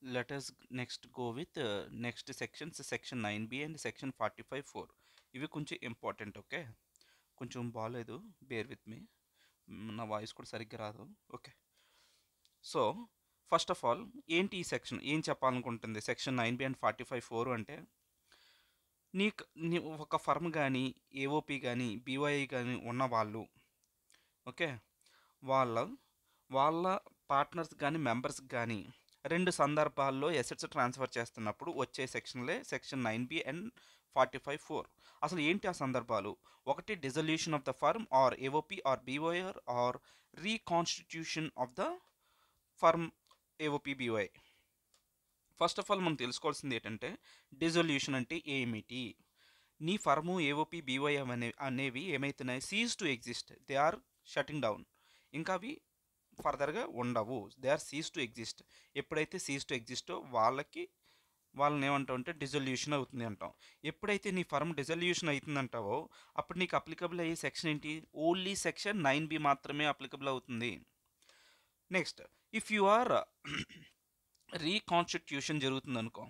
let us next go with next sections, section 9b and section 45(4). ఇవి కొంచెం important. Okay, కొంచెం బాగాలేదు, bear with me, నా voice కూడా సరిగ్గా రాదు. Okay, so first of all ఏంటి ఈ సెక్షన్, ఏం చెప్పాలనుకుంటుంది సెక్షన్ 9b అండ్ 45(4) అంటే నీ ఒక ఫర్మ్ కానీ ఏఓపి కానీ బీవైఐ కానీ ఉన్న వాళ్ళు, ఓకే, వాళ్ళ వాళ్ళ పార్ట్నర్స్ కానీ మెంబర్స్కి కానీ రెండు సందర్భాల్లో ఎసెట్స్ ట్రాన్స్ఫర్ చేస్తున్నప్పుడు వచ్చే సెక్షన్లే సెక్షన్ 9b అండ్ 45(4). అసలు ఏంటి ఆ సందర్భాలు? ఒకటి, dissolution of the firm or AOP or BOR or reconstitution of the firm AOP BOI. First of all మనం తెలుసుకోవాల్సింది ఏంటంటే డిజల్యూషన్ అంటే ఏమిటి. నీ ఫర్ము ఏఓపి బీఓఐ అనేవి ఏమైతున్నాయి, cease to exist, they are shutting down, ఇంకా అవి ఫర్దర్గా ఉండవు, they are cease to exist. ఎప్పుడైతే సీజ్ టు ఎగ్జిస్టో వాళ్ళని ఏమంటాం అంటే డిజల్యూషన్ అవుతుంది అంటాం. ఎప్పుడైతే నీ ఫర్మ్ డిజల్యూషన్ అవుతుందంటావో అప్పుడు నీకు అప్లికబుల్ అయ్యే సెక్షన్ ఏంటి, ఓన్లీ సెక్షన్ 9b మాత్రమే అప్లికబుల్ అవుతుంది. Next, if you are reconstitution జరుగుతుంది అనుకో.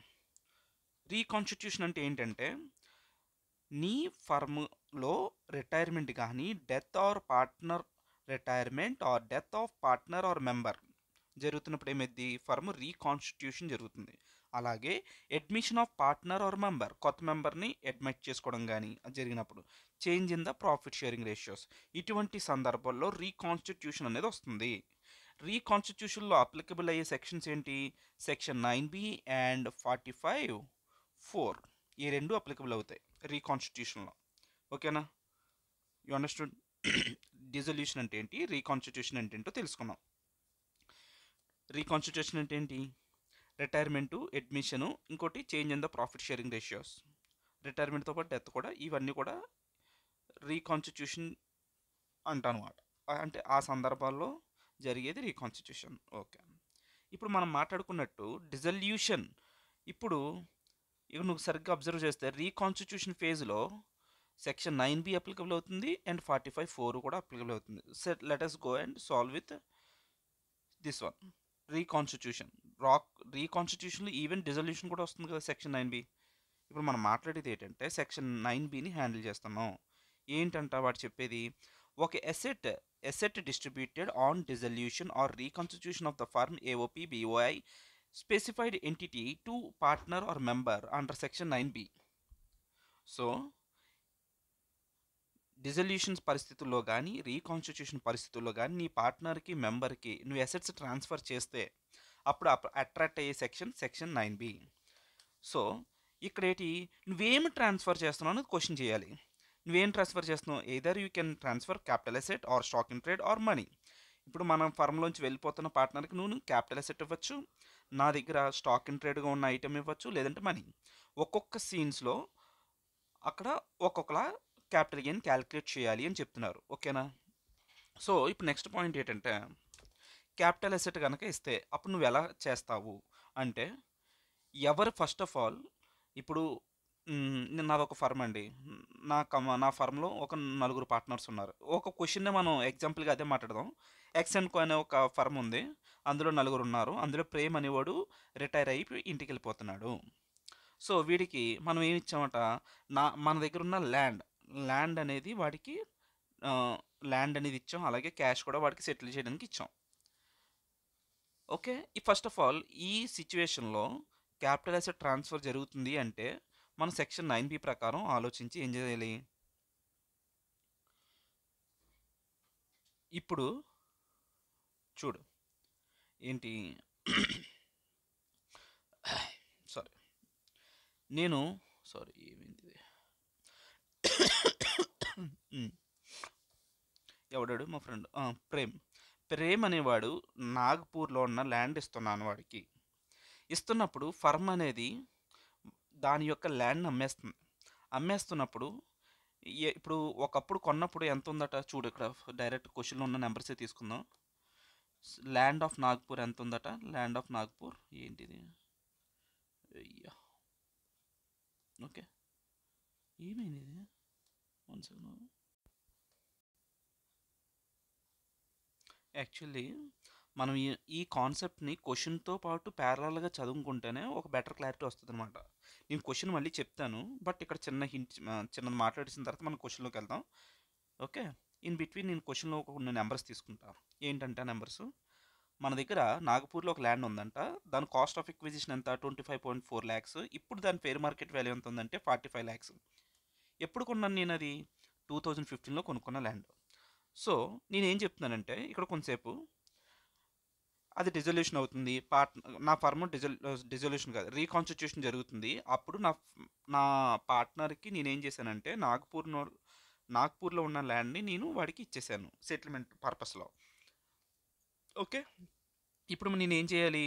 రీకాన్స్టిట్యూషన్ అంటే ఏంటంటే నీ ఫర్మ్లో రిటైర్మెంట్ కానీ death or partner retirement or death of partner or member జరుగుతున్నప్పుడు ఏమైంది, ఫర్మ్ రీకాన్స్టిట్యూషన్ జరుగుతుంది. అలాగే admission of partner or member, కొత్త మెంబర్ని అడ్మిట్ చేసుకోవడం కానీ జరిగినప్పుడు, change in the profit sharing ratios, ఇటువంటి సందర్భాల్లో రీకాన్స్టిట్యూషన్ అనేది వస్తుంది. రీకాన్స్టిట్యూషన్లో అప్లికబుల్ అయ్యే సెక్షన్స్ ఏంటి, సెక్షన్ 9b అండ్ 45(4). ఈ రెండు అప్లికబుల్ అవుతాయి రీకాన్స్టిట్యూషన్లో. ఓకేనా, యు అండర్స్టూడ్. డిజల్యూషన్ అంటే ఏంటి, రీకాన్స్టిట్యూషన్ అంటే ఏంటో తెలుసుకున్నాం. రీకాన్స్టిట్యూషన్ అంటే ఏంటి, రిటైర్మెంటు, అడ్మిషను, ఇంకోటి change in the profit sharing ratios, రిటైర్మెంట్తో పాటు డెత్ కూడా, ఇవన్నీ కూడా రీకాన్స్టిట్యూషన్ అంటానమాట. అంటే ఆ సందర్భాల్లో జరిగేది రీకాన్స్టిట్యూషన్. ఓకే, ఇప్పుడు మనం మాట్లాడుకున్నట్టు డిజల్యూషన్, ఇప్పుడు నువ్వు సరిగ్గా అబ్జర్వ్ చేస్తే రీకాన్స్టిట్యూషన్ ఫేజ్లో సెక్షన్ 9b అప్లికబుల్ అవుతుంది అండ్ 45(4) కూడా అప్లికబుల్ అవుతుంది. Let us go and solve with this one, reconstitution. రీకాన్స్టిట్యూషన్లో ఈవెన్ డిజల్యూషన్ కూడా వస్తుంది కదా సెక్షన్ 9b. ఇప్పుడు మనం మాట్లాడేది ఏంటంటే సెక్షన్ 9bని హ్యాండిల్ చేస్తున్నాం. ఏంటంట వాడు చెప్పేది, ఒక asset distributed on dissolution or reconstitution of the firm AOP BOI specified entity to partner or member under section 9b. So dissolution పరిస్థితుల్లో కానీ రీకాన్స్టిట్యూషన్ పరిస్థితుల్లో కానీ నీ పార్ట్నర్కి మెంబర్కి నువ్వు అసెట్స్ ట్రాన్స్ఫర్ చేస్తే అప్పుడు అట్రాక్ట్ అయ్యే సెక్షన్ 9b. సో ఇక్కడ ఏంటి, నువ్వేమి ట్రాన్స్ఫర్ చేస్తున్నావు అనేది క్వశ్చన్ చేయాలి. నువ్వేం ట్రాన్స్ఫర్ చేస్తున్నావు, either you can transfer capital asset or stock in trade or money. ఇప్పుడు మనం ఫర్మ్లోంచి వెళ్ళిపోతున్న పార్ట్నర్కి నువ్వు క్యాపిటల్ అసెట్ ఇవ్వచ్చు, నా దగ్గర స్టాక్ ఇన్ ట్రేడ్గా ఉన్న ఐటమ్ ఇవ్వచ్చు, లేదంటే మనీ. ఒక్కొక్క సీన్స్లో అక్కడ ఒక్కొక్కలా క్యాపిటల్ గెయిన్ క్యాలిక్యులేట్ చేయాలి అని చెప్తున్నారు. ఓకేనా, సో ఇప్పుడు నెక్స్ట్ పాయింట్ ఏంటంటే క్యాపిటల్ అసెట్ కనుక ఇస్తే అప్పుడు నువ్వు ఎలా చేస్తావు అంటే, ఎవరు ఫస్ట్ ఆఫ్ ఆల్, ఇప్పుడు నాదొక ఫర్మ్ అండి, నా ఫర్మ్లో ఒక నలుగురు పార్ట్నర్స్ ఉన్నారు. ఒక క్వశ్చన్నే మనం ఎగ్జాంపుల్గా అదే మాట్లాడదాం. ఎక్స్ అండ్ కో అనే ఒక ఫర్మ్ ఉంది, అందులో నలుగురు ఉన్నారు. అందులో ప్రేమ్ అనేవాడు రిటైర్ అయ్యి ఇంటికి వెళ్ళిపోతున్నాడు. సో వీడికి మనం ఏమి ఇచ్చామట, మన దగ్గర ఉన్న ల్యాండ్ అనేది వాడికి ల్యాండ్ అనేది ఇచ్చాం, అలాగే క్యాష్ కూడా వాడికి సెటిల్ చేయడానికి ఇచ్చాం. ఓకే, ఫస్ట్ ఆఫ్ ఆల్ ఈ సిచ్యువేషన్లో క్యాపిటల్ అసెట్ ట్రాన్స్ఫర్ జరుగుతుంది అంటే మనం సెక్షన్ 9b ప్రకారం ఆలోచించి ఏం చేయాలి. ఇప్పుడు చూడు ఏంటి, సారీ ఏమైంది, ఎవడాడు మా ఫ్రెండ్ ప్రేమ్ అనేవాడు నాగ్పూర్లో ఉన్న ల్యాండ్ ఇస్తున్నాను వాడికి. ఇస్తున్నప్పుడు ఫర్మ్ అనేది దాని యొక్క ల్యాండ్ అమ్మేస్తున్నప్పుడు ఇప్పుడు ఒకప్పుడు కొన్నప్పుడు ఎంత ఉందట చూడు, ఇక్కడ డైరెక్ట్ క్వశ్చన్లో ఉన్న నెంబర్సే తీసుకుందాం. ల్యాండ్ ఆఫ్ నాగ్పూర్ ఎంత ఉందట, ల్యాండ్ ఆఫ్ నాగ్పూర్ ఏంటిది, అయ్యా ఓకే ఏమైంది ఇది, 1 సెకండ్. యాక్చువల్లీ మనం ఈ కాన్సెప్ట్ని క్వశ్చన్తో పాటు ప్యారలల్గా చదువుకుంటేనే ఒక బెటర్ క్లారిటీ వస్తుంది అనమాట. నేను క్వశ్చన్ మళ్ళీ చెప్తాను, బట్ ఇక్కడ చిన్న హింట్ చిన్నది మాట్లాడేసిన తర్వాత మనం క్వశ్చన్లోకి వెళ్దాం. ఓకే, ఇన్ బిట్వీన్ నేను క్వశ్చన్లో కొన్ని నెంబర్స్ తీసుకుంటా. ఏంటంటే నెంబర్స్, మన దగ్గర నాగపూర్లో ఒక ల్యాండ్ ఉందంట. దాని కాస్ట్ ఆఫ్ ఎక్విజిషన్ ఎంత? 25.4 ల్యాక్స్. ఇప్పుడు దాని ఫెయిర్ మార్కెట్ వాల్యూ ఎంత ఉందంటే 45 ల్యాక్స్. ఎప్పుడు కొన్నాను నేను అది? 2015లో కొనుక్కున్న ల్యాండ్. సో నేనేం చెప్తున్నానంటే ఇక్కడ కొంతసేపు అది డిజల్యూషన్ అవుతుంది. నా ఫర్మ్ డిజల్యూషన్ కాదు, రీకాన్స్టిట్యూషన్ జరుగుతుంది. అప్పుడు నా పార్ట్నర్కి నేనేం చేశానంటే నాగ్పూర్లో ఉన్న ల్యాండ్ని నేను వాడికి ఇచ్చేసాను సెటిల్మెంట్ పర్పస్లో. ఓకే, ఇప్పుడు నేను ఏం చేయాలి?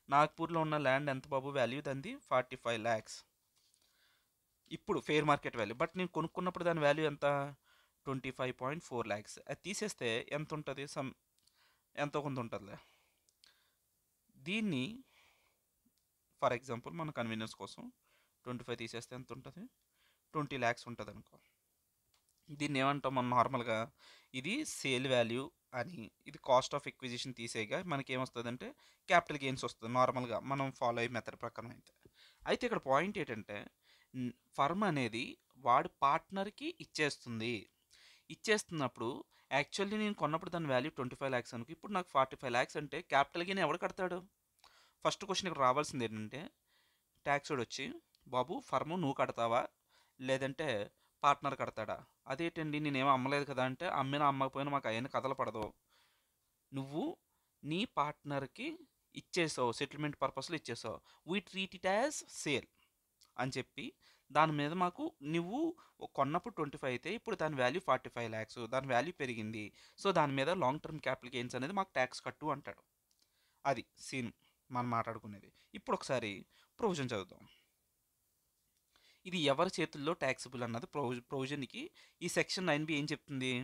నాగ్పూర్లో ఉన్న ల్యాండ్ ఎంత బాబు వాల్యూ? దాన్ని 45 ల్యాక్స్ ఇప్పుడు ఫెయిర్ మార్కెట్ వాల్యూ. బట్ నేను కొనుక్కున్నప్పుడు దాని వాల్యూ ఎంత? 25.4 ల్యాక్స్. అది తీసేస్తే ఎంత ఉంటుంది? ఎంతో కొంత ఉంటుందిలే. దీన్ని ఫర్ ఎగ్జాంపుల్ మన కన్వీనియన్స్ కోసం 25 తీసేస్తే ఎంత ఉంటుంది? 20 ల్యాక్స్ ఉంటుంది అనుకో. దీన్ని ఏమంటాం మనం నార్మల్గా? ఇది సేల్ వాల్యూ అని, ఇది కాస్ట్ ఆఫ్ ఎక్విజిషన్ తీసేయగా మనకి ఏమొస్తుందంటే క్యాపిటల్ గెయిన్స్ వస్తుంది నార్మల్గా మనం ఫాలో అయ్యే మెథడ్ ప్రకారం అయితే ఇక్కడ పాయింట్ ఏంటంటే ఫర్మ్ అనేది వాడి పార్ట్నర్కి ఇచ్చేస్తున్నప్పుడు యాక్చువల్లీ నేను కొన్నప్పుడు దాని వాల్యూ 25 ల్యాక్స్ అనుకో. ఇప్పుడు నాకు 45 ల్యాక్స్ అంటే క్యాపిటల్ గెయిన్ ఎవడు కడతాడు? ఫస్ట్ క్వశ్చన్ ఇక్కడ రావాల్సింది ఏంటంటే ట్యాక్స్ వచ్చి, బాబు ఫర్ము నువ్వు కడతావా లేదంటే పార్ట్నర్ కడతాడా? అదేంటండి నేనేమో అమ్మలేదు కదా అంటే, అమ్మినా అమ్మకపోయినా మాకు అవన్నీ కథలు పడదు. నువ్వు నీ పార్ట్నర్కి ఇచ్చేసావు, సెటిల్మెంట్ పర్పస్లో ఇచ్చేసావు. We treat it as sale అని చెప్పి దాని మీద మాకు నువ్వు కొన్నప్పుడు 25 అయితే ఇప్పుడు దాని వాల్యూ 45 ల్యాక్స్, దాని వాల్యూ పెరిగింది. సో దాని మీద లాంగ్ టర్మ్ క్యాపిటల్ గెయిన్స్ అనేది మాకు ట్యాక్స్ కట్టు అంటాడు. అది సీన్ మనం మాట్లాడుకునేది. ఇప్పుడు ఒకసారి ప్రొవిజన్ చదువుదాం. ఇది ఎవరి చేతుల్లో ట్యాక్సిబుల్ అన్నది ప్రొవిజన్కి ఈ సెక్షన్ 9B ఏం చెప్తుంది?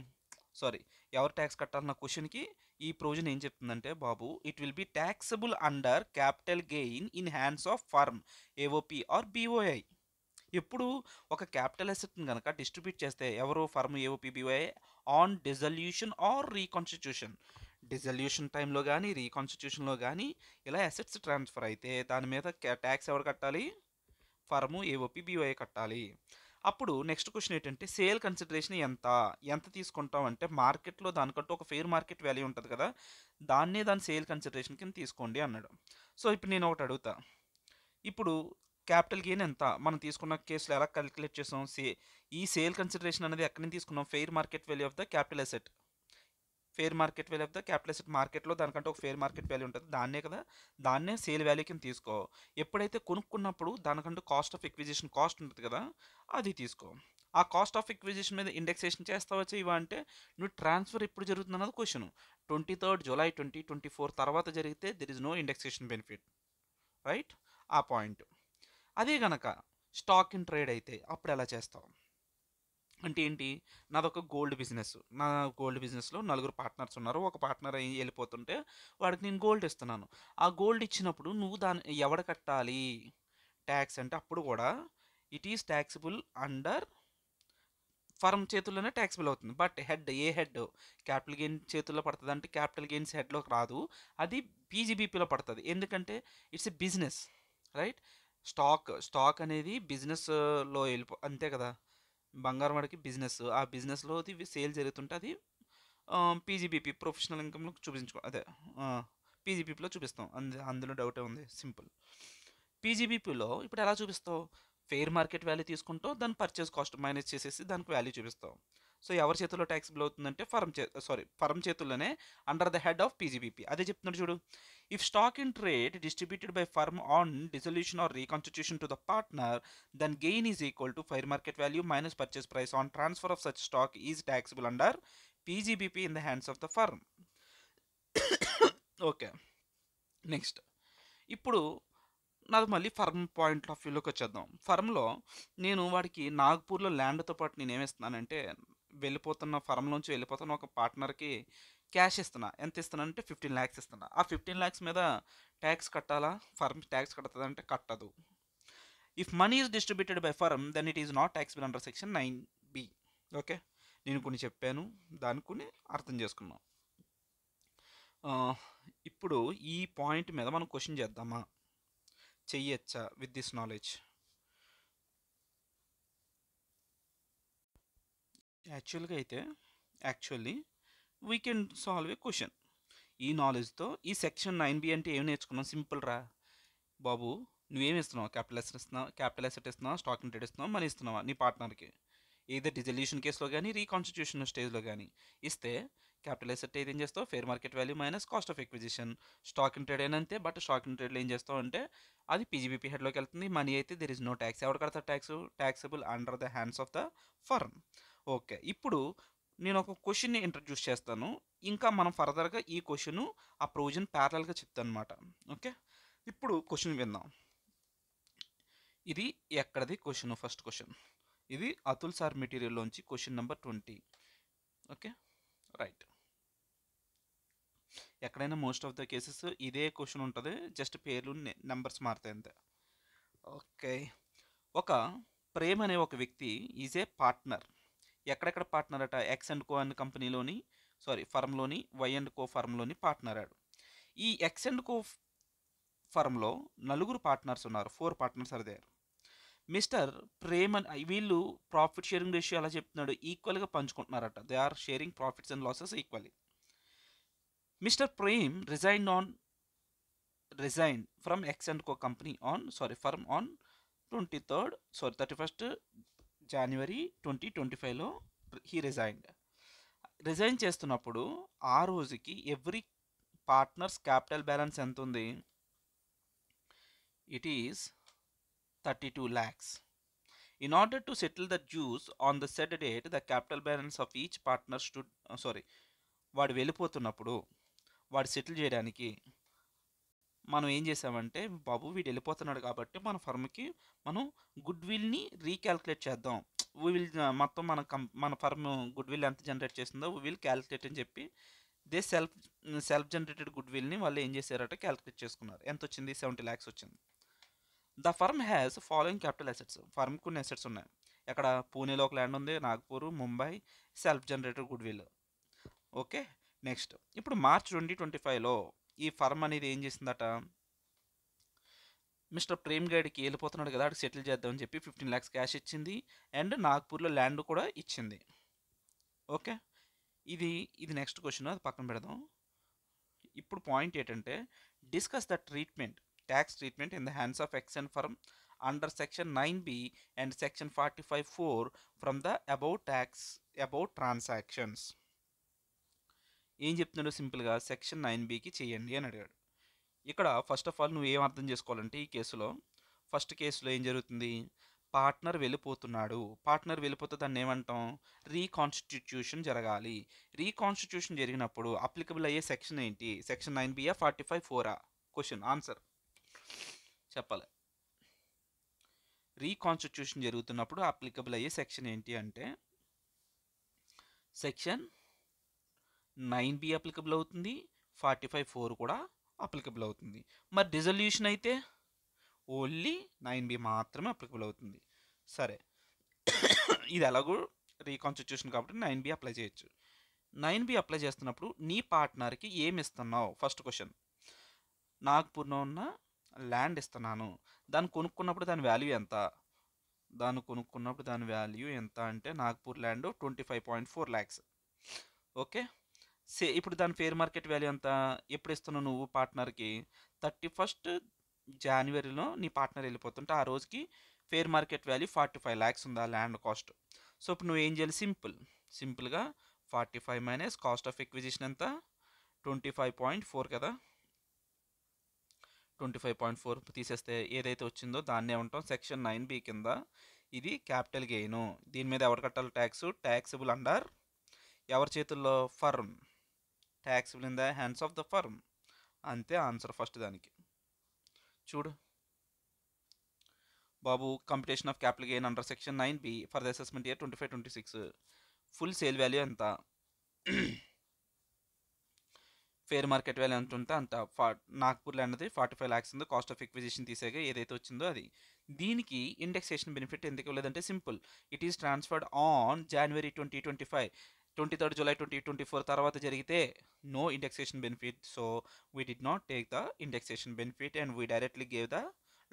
సారీ, ఎవరు ట్యాక్స్ కట్టాలన్న క్వశ్చన్కి ఈ ప్రొవిజన్ ఏం చెప్తుందంటే, బాబు it will be taxable under capital gain in hands of firm AOP or BOI. ఎప్పుడు ఒక క్యాపిటల్ అసెట్ని కనుక డిస్ట్రిబ్యూట్ చేస్తే ఎవరు? Firm AOP BOI on dissolution or reconstitution. Dissolution టైంలో కానీ రీకాన్స్టిట్యూషన్లో కానీ ఇలా అసెట్స్ ట్రాన్స్ఫర్ అయితే దాని మీద ట్యాక్స్ ఎవరు కట్టాలి? ఫర్ము ఏఓపి బిఓఐ కట్టాలి. అప్పుడు నెక్స్ట్ క్వశ్చన్ ఏంటంటే సేల్ కన్సిడరేషన్ ఎంత తీసుకుంటాం అంటే మార్కెట్లో దానికంటూ ఒక ఫెయిర్ మార్కెట్ వాల్యూ ఉంటుంది కదా, దాని సేల్ కన్సిడరేషన్ కింద తీసుకోండి అన్నాడు. సో ఇప్పుడు నేను ఒకటి అడుగుతా, ఇప్పుడు క్యాపిటల్ గెయిన్ ఎంత మనం తీసుకున్న కేసులో ఎలా క్యాలిక్యులేట్ చేసాం? ఈ సేల్ కన్సిడరేషన్ అనేది ఎక్కడి నుంచి తీసుకున్నాం? Fair market value of the capital asset. Fair market value of the capital asset, మార్కెట్లో దానికంటే ఒక ఫెయిర్ మార్కెట్ వాల్యూ ఉంటుంది, దాన్నే సేల్ వాల్యూ కింద తీసుకో. ఎప్పుడైతే కొనుక్కున్నప్పుడు దానికంటూ కాస్ట్ ఆఫ్ ఎక్విజిషన్ కాస్ట్ ఉంటుంది కదా, అది తీసుకో. ఆ కాస్ట్ ఆఫ్ ఎక్విజిషన్ మీద ఇండెక్సేషన్ చేస్తావా చేయవా అంటే, నువ్వు ట్రాన్స్ఫర్ ఎప్పుడు జరుగుతుంది అన్నది క్వశ్చన్. 23rd July 2024 తర్వాత జరిగితే there is no indexation benefit, right? ఆ పాయింట్. అదే గనక స్టాక్ ఇన్ ట్రేడ్ అయితే అప్పుడు ఎలా చేస్తావు అంటే ఏంటి? నాదొక గోల్డ్ బిజినెస్. నా గోల్డ్ బిజినెస్లో 4 పార్ట్నర్స్ ఉన్నారు. ఒక పార్ట్నర్ వెళ్ళిపోతుంటే వాడికి నేను గోల్డ్ ఇస్తున్నాను. ఆ గోల్డ్ ఇచ్చినప్పుడు నువ్వు దాన్ని ఎవడ కట్టాలి ట్యాక్స్ అంటే, అప్పుడు కూడా it is taxable under firm చేతుల్లోనే ట్యాక్సిబుల్ అవుతుంది. బట్ ఏ హెడ్ క్యాపిటల్ గెయిన్ చేతుల్లో పడుతుంది అంటే క్యాపిటల్ గెయిన్స్ హెడ్లోకి రాదు, అది పీజీబీపీలో పడుతుంది. ఎందుకంటే it's a business, right? Stock అనేది బిజినెస్లో అంతే కదా. బంగారం వాడికి బిజినెస్, ఆ బిజినెస్లో అది సేల్ జరుగుతుంటే అది పీజీబీపీ ప్రొఫెషనల్ ఇన్కమ్లో అదే పీజీబీపీలో చూపిస్తాం. అందులో డౌటే ఉంది, సింపుల్. పీజీబీపీలో ఇప్పుడు ఎలా చూపిస్తావు? ఫెయిర్ మార్కెట్ వాల్యూ తీసుకుంటావు, దాని పర్చేస్ కాస్ట్ మైనస్ చేసేసి దానికి వాల్యూ చూపిస్తావు. సో ఎవరి చేతుల్లో ట్యాక్సిబుల్ అవుతుందంటే ఫర్మ్ చేతుల్లోనే under the head of PGBP. అదే చెప్తున్నాడు చూడు. If stock in trade distributed by firm on dissolution or reconstitution to the partner, then gain is equal to fair market value minus purchase price on transfer of such stock is taxable under PGBP in the hands of the firm. Okay, next ఇప్పుడు నాది మళ్ళీ firm point of వ్యూలోకి వచ్చేద్దాం. ఫర్మ్లో నేను వాడికి నాగ్పూర్లో ల్యాండ్తో పాటు నేను ఏమిస్తున్నానంటే, ఫర్మ్లోంచి వెళ్ళిపోతున్న ఒక పార్ట్నర్కి క్యాష్ ఇస్తున్నా. ఎంత ఇస్తున్నానంటే 15 ల్యాక్స్ ఇస్తున్నా. ఆ 15 ల్యాక్స్ మీద ట్యాక్స్ కట్టాలా? ఫర్మ్ ట్యాక్స్ కడుతుందంటే కట్టదు. If money is distributed by firm then it is not taxable under section 9B. Okay, నేను కొన్ని చెప్పాను, దాన్ని కొన్ని అర్థం చేసుకున్నాం. ఇప్పుడు ఈ పాయింట్ మీద మనం క్వశ్చన్ చేద్దామా, చెయ్యొచ్చా with this knowledge? Actually we can solve A question ఈ నాలెడ్జ్తో. ఈ సెక్షన్ 9B అంటే ఏం నేర్చుకున్నాం? సింపుల్ రా బాబు. నువ్వేమి ఇస్తున్నావు? క్యాపిటల్ అసెట్ ఇస్తున్నావా, స్టాక్ ఇన్ ట్రేడ్ ఇస్తున్నావా, మనీ ఇస్తున్నావా నీ పార్ట్నర్కి? ఏదో డిజల్యూషన్ కేసులో కానీ రీకాన్స్టిట్యూషన్ స్టేజ్లో కానీ ఇస్తే క్యాపిటల్ అసెట్ ఏం చేస్తావు? Fair market value minus cost of acquisition. Stock in trade అయినంతే, బట్ స్టాక్ ఇన్ ట్రేడ్లో ఏం చేస్తావు అంటే అది పీజీబీపీ హెడ్లోకి వెళ్తుంది. మనీ అయితే దెర్ ఇస్ నో ట్యాక్స్. ఎవరు కడతారు tax? Taxable under the hands of the firm. Okay, ఇప్పుడు నేను ఒక క్వశ్చన్ని ఇంట్రడ్యూస్ చేస్తాను. ఇంకా మనం ఫర్దర్గా ఈ క్వశ్చన్ ఆ ప్రొవిజన్ ప్యారలల్గా చెప్తాను అనమాట. ఓకే, ఇప్పుడు క్వశ్చన్ విందాం. ఇది ఎక్కడది క్వశ్చన్? ఫస్ట్ క్వశ్చన్ ఇది అతుల్ సార్ మెటీరియల్లోంచి క్వశ్చన్ నెంబర్ 20. Okay, right. ఎక్కడైనా మోస్ట్ ఆఫ్ ద కేసెస్ ఇదే క్వశ్చన్ ఉంటుంది, జస్ట్ పేర్లు నెంబర్స్ మారుతాయి అంతే. ఓకే, ఒక ప్రేమ్ అనే ఒక వ్యక్తి ఈజ్ ఏ పార్ట్నర్. ఎక్కడెక్కడ పార్ట్నర్ అట? ఎక్స్ అండ్ కో అనే కంపెనీలోని, ఫర్మ్లోని, వై అండ్ కో ఫర్మ్లోని పార్ట్నర్ ఆడు. ఈ ఎక్స్ అండ్ కో ఫర్మ్లో నలుగురు పార్ట్నర్స్ ఉన్నారు, 4 partners are there. Mister Prem అని వీళ్ళు ప్రాఫిట్ షేరింగ్ రేషియో అలా చెప్తున్నాడు, ఈక్వల్గా పంచుకుంటున్నారట. They are sharing profits and losses equally. Mister Prem resign from X and co company firm on 31st January 2025లో హీ రిజైన్ చేస్తున్నప్పుడు ఆ రోజుకి ఎవ్రీ పార్ట్నర్స్ క్యాపిటల్ బ్యాలెన్స్ ఎంత ఉంది? It is 32 lakhs. In order to settle the dues on the said date, the capital balance of each partner వాడు వెళ్ళిపోతున్నప్పుడు వాడు settle చేయడానికి మనం ఏం చేసామంటే, బాబు వీడు వెళ్ళిపోతున్నాడు కాబట్టి మన ఫర్మ్కి మనం గుడ్ విల్ని రీక్యాల్కులేట్ చేద్దాం. మొత్తం మన ఫర్మ్ గుడ్ విల్ ఎంత జనరేట్ చేస్తుందో వీ విల్ క్యాల్కులేట్ అని చెప్పి దే సెల్ఫ్ జనరేటెడ్ గుడ్ విల్ని వాళ్ళు ఏం చేశారట, క్యాల్కులేట్ చేసుకున్నారు. ఎంత వచ్చింది? 70 lakhs వచ్చింది. The firm has following capital assets. Firm కొన్ని అసెట్స్ ఉన్నాయి. ఎక్కడ? పూణేలో ఒక ల్యాండ్ ఉంది, Nagpur, Mumbai, self generated goodwill. Okay, next ఇప్పుడు మార్చ్ 2025లో ఈ ఫర్మ్ అనేది ఏం చేసిందట, మిస్టర్ ప్రేమ్ గైడ్కి వెళ్ళిపోతున్నాడు కదా, అక్కడ సెటిల్ చేద్దామని చెప్పి 15 lakhs క్యాష్ ఇచ్చింది అండ్ నాగ్పూర్లో ల్యాండ్ కూడా ఇచ్చింది. ఓకే, ఇది నెక్స్ట్ క్వశ్చన్, అది పక్కన పెడదాం. ఇప్పుడు పాయింట్ ఏంటంటే, discuss the tax treatment in the hands of X and firm under section 9B and section 45(4) from the about transactions. ఏం చెప్తున్నాడు? సింపుల్గా సెక్షన్ 9Bకి చేయండి అని అడిగాడు. ఇక్కడ ఫస్ట్ ఆఫ్ ఆల్ నువ్వు ఏం అర్థం చేసుకోవాలంటే, ఈ కేసులో ఫస్ట్ కేసులో ఏం జరుగుతుంది? పార్ట్నర్ వెళ్ళిపోతే దాన్ని ఏమంటాం? రీకాన్స్టిట్యూషన్ జరగాలి. రీకాన్స్టిట్యూషన్ జరిగినప్పుడు అప్లికబుల్ అయ్యే సెక్షన్ ఏంటి? సెక్షన్ 9Bయా 45(4)ఆ? క్వశ్చన్ ఆన్సర్ చెప్పాలి. రీకాన్స్టిట్యూషన్ జరుగుతున్నప్పుడు అప్లికబుల్ అయ్యే సెక్షన్ ఏంటి అంటే సెక్షన్ 9B అప్లికబుల్ అవుతుంది, 45(4) కూడా అప్లికబుల్ అవుతుంది. మరి డిజల్యూషన్ అయితే ఓన్లీ 9B మాత్రమే అప్లికబుల్ అవుతుంది. సరే, ఇది ఎలాగో రీకాన్స్టిట్యూషన్ కాబట్టి 9B అప్లై చేయొచ్చు. 9B అప్లై చేస్తున్నప్పుడు నీ పార్ట్నర్కి ఏమి ఇస్తున్నావు? ఫస్ట్ క్వశ్చన్, నాగ్పూర్లో ఉన్న ల్యాండ్ ఇస్తున్నాను. దాన్ని కొనుక్కున్నప్పుడు దాని వాల్యూ ఎంత అంటే నాగ్పూర్ ల్యాండ్ 25.4 lakhs. ఓకే, ఇప్పుడు దాని ఫేర్ మార్కెట్ వాల్యూ ఎంత? ఎప్పుడు ఇస్తున్నావు నువ్వు పార్ట్నర్కి? 31st Januaryలో నీ పార్ట్నర్ వెళ్ళిపోతుంటే ఆ రోజుకి ఫేర్ మార్కెట్ వాల్యూ 45 lakhs ఉంది ఆ ల్యాండ్ కాస్ట్. సో ఇప్పుడు నువ్వు ఏం చేయాలి? సింపుల్గా 45 మైనస్ కాస్ట్ ఆఫ్ ఎక్విజిషన్ ఎంత? 25.4 కదా. 25.4 తీసేస్తే ఏదైతే వచ్చిందో దాన్నే ఉంటాం. సెక్షన్ 9B కింద ఇది క్యాపిటల్ గెయిన్. దీని మీద ఎవరు కట్టాలి ట్యాక్స్? ట్యాక్సబుల్ అండర్ ఎవరి చేతుల్లో? Firm. Taxable in the hands of the firm. అంతే ఆన్సర్ ఫస్ట్ దానికి. చూడు బాబు, computation of capital gain under section 9B for the assessment year 25-26. Full sale value ఎంత? ఫేర్ మార్కెట్ వాల్యూ ఎంత ఉంటే అంత. నాగ్పూర్ ల్యాండ్ అది 45 lakhs ఉంది. కాస్ట్ ఆఫ్ ఎక్విజిషన్ తీసేగా ఏదైతే వచ్చిందో అది. దీనికి ఇండెక్సేషన్ బెనిఫిట్ ఎందుకు ఇవ్వలేదంటే simple, it is transferred on January 2025. July 2024 తర్వాత జరిగితే no indexation benefit. So we did not take the indexation benefit and we directly gave the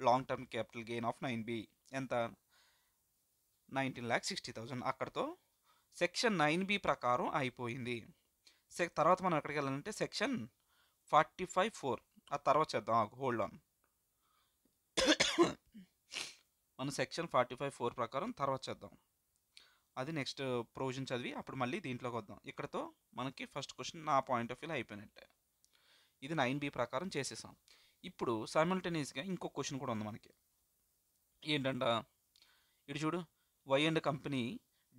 long term capital gain of 9B. ఎంత? 19,60,000. అక్కడతో section 9B ప్రకారం అయిపోయింది. తర్వాత మనం ఎక్కడికి వెళ్ళాలంటే సెక్షన్ 45(4). ఆ తర్వాత చేద్దాం, హోల్డ్ ఆన్. మనం సెక్షన్ 45(4) ప్రకారం తర్వాత చేద్దాం. అది నెక్స్ట్ ప్రొవిజన్ చదివి అప్పుడు మళ్ళీ దీంట్లోకి వద్దాం. ఇక్కడతో మనకి ఫస్ట్ క్వశ్చన్ నా పాయింట్ ఆఫ్ వ్యూలో అయిపోయినట్టే. ఇది 9B ప్రకారం చేసేసాం. ఇప్పుడు సైమల్టేనియస్గా ఇంకో క్వశ్చన్ కూడా ఉంది మనకి. ఏంటంట, ఇటు చూడు, వై అండ్ కంపెనీ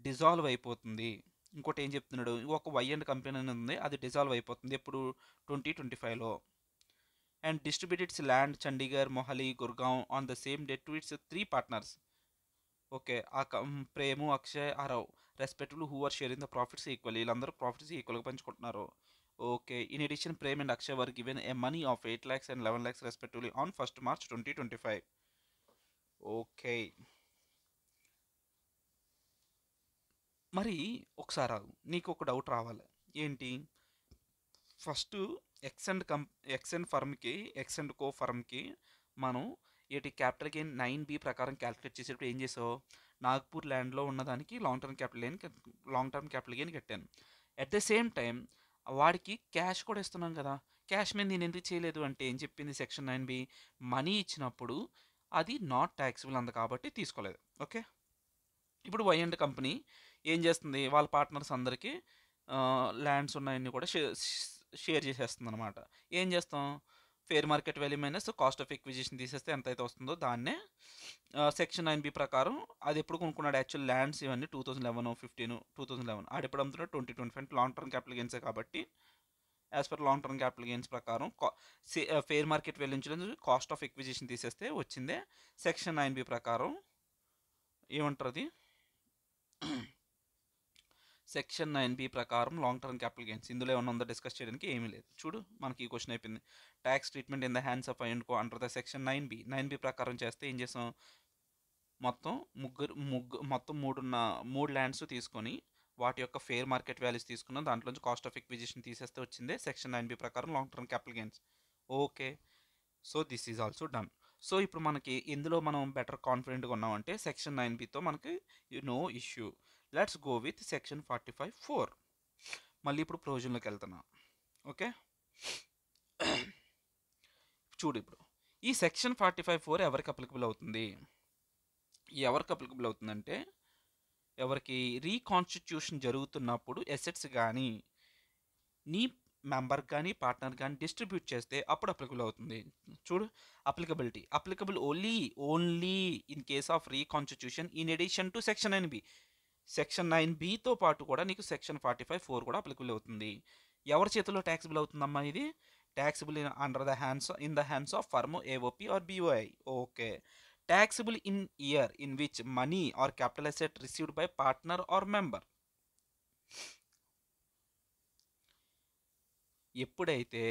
డిజాల్వ్ అయిపోతుంది. ఇంకోటి ఏం చెప్తున్నాడు, ఒక వై అండ్ కంపెనీ అనేది ఉంది, అది డిజాల్వ్ అయిపోతుంది ఎప్పుడు? 2025లో. And distribute its land Chandigarh, Mohali, Gurgaon on the same date to its 3 partners. Okay, Prem, Akshay, Arav respectively who are sharing the profits equal. వీళ్ళందరూ ప్రాఫిట్స్ ఈక్వల్గా పంచుకుంటున్నారు. Okay, in addition Prem and Akshay were given a money of 8 lakhs and 11 lakhs respectively on 1st March 2025. Okay, మరి ఒకసారి ఆగు, నీకు ఒక doubt రావాలి. ఏంటి? ఫస్ట్ ఎక్స్ అండ్ కో ఫర్మ్కి మనం క్యాపిటల్ గెయిన్ 9B ప్రకారం క్యాలిక్యులేట్ చేసేటప్పుడు ఏం చేసావు? నాగ్పూర్ ల్యాండ్లో ఉన్నదానికి లాంగ్ టర్మ్ క్యాపిటల్ గెయిన్ కట్టాను. అట్ ద సేమ్ టైం వాడికి క్యాష్ కూడా ఇస్తున్నాం కదా. క్యాష్ మీద నేను ఎందుకు చేయలేదు అంటే ఏం చెప్పింది సెక్షన్ 9B? మనీ ఇచ్చినప్పుడు అది నాట్ ట్యాక్సిబుల్ అంది కాబట్టి తీసుకోలేదు. ఓకే, ఇప్పుడు వై అండ్ కంపెనీ ఏం చేస్తుంది? వాళ్ళ పార్ట్నర్స్ అందరికీ ల్యాండ్స్ ఉన్నాయన్నీ కూడా షేర్ చేసేస్తుంది అనమాట. ఏం చేస్తాం? Fair market value minus cost of acquisition తీసేస్తే ఎంతైతే వస్తుందో దాన్నే సెక్షన్ 9B ప్రకారం. అది ఎప్పుడు కొనుక్కున్నాడు? యాక్చువల్ ల్యాండ్స్ ఇవన్నీ 2011 ఆడు ఎప్పుడు అమ్ముతున్నాడు? 2025. లాంగ్ టర్మ్ క్యాపిటల్ గెయిన్సే కాబట్టి as per long term capital gains ప్రకారం ఫేర్ మార్కెట్ వాల్యూ నుంచి కాస్ట్ ఆఫ్ ఎక్విజిషన్ తీసేస్తే వచ్చిందే సెక్షన్ 9B ప్రకారం. ఏమంటారు అది? సెక్షన్ 9B ప్రకారం లాంగ్ టర్మ్ క్యాపిటల్ గెయిన్స్. ఇందులో ఏమన్నా ఉందో డిస్కస్ చేయడానికి ఏమీ లేదు. చూడు, మనకి ఈ క్వశ్చన్ అయిపోయింది. Tax treatment in the hands of and co under the section 9B ప్రకారం చేస్తే ఏం చేసాం? మొత్తం మూడు ల్యాండ్స్ తీసుకొని వాటి యొక్క ఫేర్ మార్కెట్ వాల్యూస్ తీసుకున్నాం. దాంట్లోంచి కాస్ట్ ఆఫ్ ఎక్విజిషన్ తీసేస్తే వచ్చిందే సెక్షన్ 9B ప్రకారం long term capital gains. Okay, so this is also done. So ఇప్పుడు మనకి ఎందులో మనం బెటర్ కాన్ఫిడెంట్గా ఉన్నామంటే సెక్షన్ 9Bతో మనకి no issue. Let's go with section 45(4). మళ్ళీ ఇప్పుడు ప్రొవిజన్లోకి వెళ్తున్నా. ఓకే, చూడు, ఇప్పుడు ఈ సెక్షన్ 45(4) ఎవరికి అప్లికబుల్ అవుతుంది? ఎవరికి అప్లికబుల్ అవుతుందంటే ఎవరికి? రీకాన్స్టిట్యూషన్ జరుగుతున్నప్పుడు ఎసెట్స్ కానీ నీ మెంబర్ కానీ పార్ట్నర్ కానీ డిస్ట్రిబ్యూట్ చేస్తే అప్పుడు అప్లికబుల్ అవుతుంది. చూడు, applicable only in case of reconstitution in addition to section 9B. Section 9Bతో పాటు కూడా నీకు సెక్షన్ 45(4) కూడా అప్లికబుల్ అవుతుంది. ఎవరి చేతిలో ట్యాక్సిబుల్ అవుతుందమ్మా ఇది? Taxable in the hands of firm AOP or BOI. Okay, taxable in year in which money or capital asset received by partner or member. ఎప్పుడైతే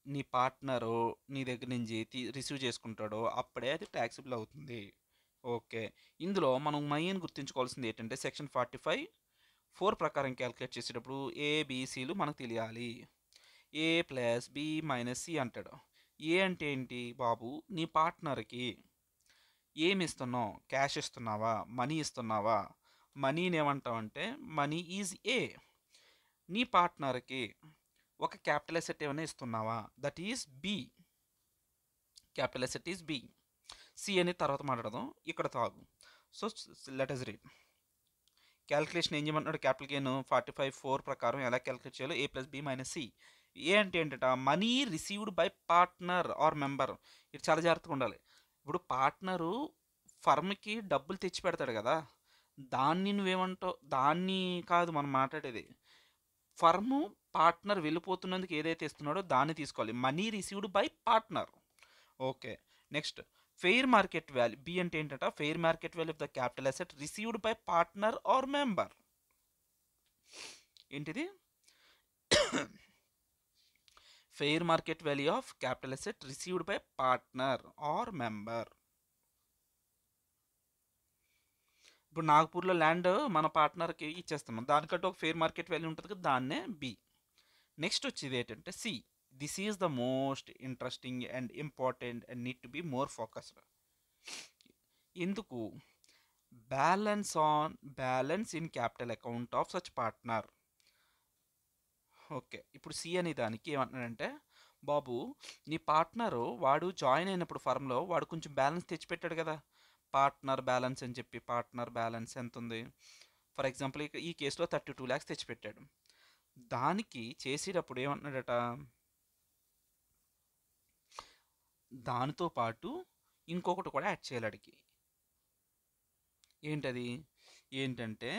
నీ పార్ట్నరు నీ దగ్గర నుంచి రిసీవ్ చేసుకుంటాడో అప్పుడే అది ట్యాక్సిబుల్ అవుతుంది. ఓకే, ఇందులో మనం మెయిన్ గుర్తుంచుకోవాల్సింది ఏంటంటే సెక్షన్ 45(4) ప్రకారం క్యాలిక్యులేట్ చేసేటప్పుడు ABCలు మనకు తెలియాలి. A + B - C అంటాడు. ఏ అంటే ఏంటి బాబు? నీ పార్ట్నర్కి ఏమి ఇస్తున్నావు? క్యాష్ ఇస్తున్నావా? మనీ ఇస్తున్నావా? మనీని ఏమంటావంటే మనీ ఈజ్ A. నీ పార్ట్నర్కి ఒక క్యాపిటల్ అసెట్ ఏమైనా ఇస్తున్నావా? That is B. Capital asset is B. C అని తర్వాత మాట్లాడదాం, ఇక్కడ తాగు. So let us read. Calculation ఏం చేయమంటున్నాడు? క్యాపిటల్ గెయిన్ 45(4) ప్రకారం ఎలా క్యాలిక్యులేట్ చేయాలో A + B - C. ఏ అంటే ఏంటంట? Money received by partner or member. ఇది చాలా జాగ్రత్తగా ఉండాలి. ఇప్పుడు పార్ట్నరు ఫర్మ్కి డబ్బులు తెచ్చి పెడతాడు కదా, దాన్ని నువ్వేమంటావు? దాన్ని కాదు మనం మాట్లాడేది. ఫర్ము పార్ట్నర్ వెళ్ళిపోతున్నందుకు ఏదైతే ఇస్తున్నాడో దాన్ని తీసుకోవాలి. Money received by partner. Okay, next fair market value. B అంటే ఏంటంట? Fair market value of the capital asset received by partner or member. ఏంటిది? Fair market value of capital asset received by partner or member. ఇప్పుడు నాగపూర్లో land మన పార్ట్నర్కి ఇచ్చేస్తున్నాం, దానికంటే ఒక fair market value ఉంటుంది కదా, దాన్నే బి. నెక్స్ట్ వచ్చేది ఏంటంటే C. This is the most interesting and important and need to be more focused. ఎందుకు? Balance in capital account of such partner. Okay, ఇప్పుడు సి అనే దానికి ఏమంటున్నాడంటే, బాబు నీ పార్ట్నరు వాడు జాయిన్ అయినప్పుడు ఫర్మ్లో వాడు కొంచెం బ్యాలెన్స్ తెచ్చిపెట్టాడు కదా, పార్ట్నర్ బ్యాలెన్స్ అని చెప్పి. పార్ట్నర్ బ్యాలెన్స్ ఎంత ఉంది? ఫర్ ఎగ్జాంపుల్ ఈ కేసులో 32 lakhs తెచ్చిపెట్టాడు. దానికి చేసేటప్పుడు ఏమంటున్నాడట, దానితో పాటు ఇంకొకటి కూడా యాడ్ చేయాలి అడిగి. ఏంటది? ఏంటంటే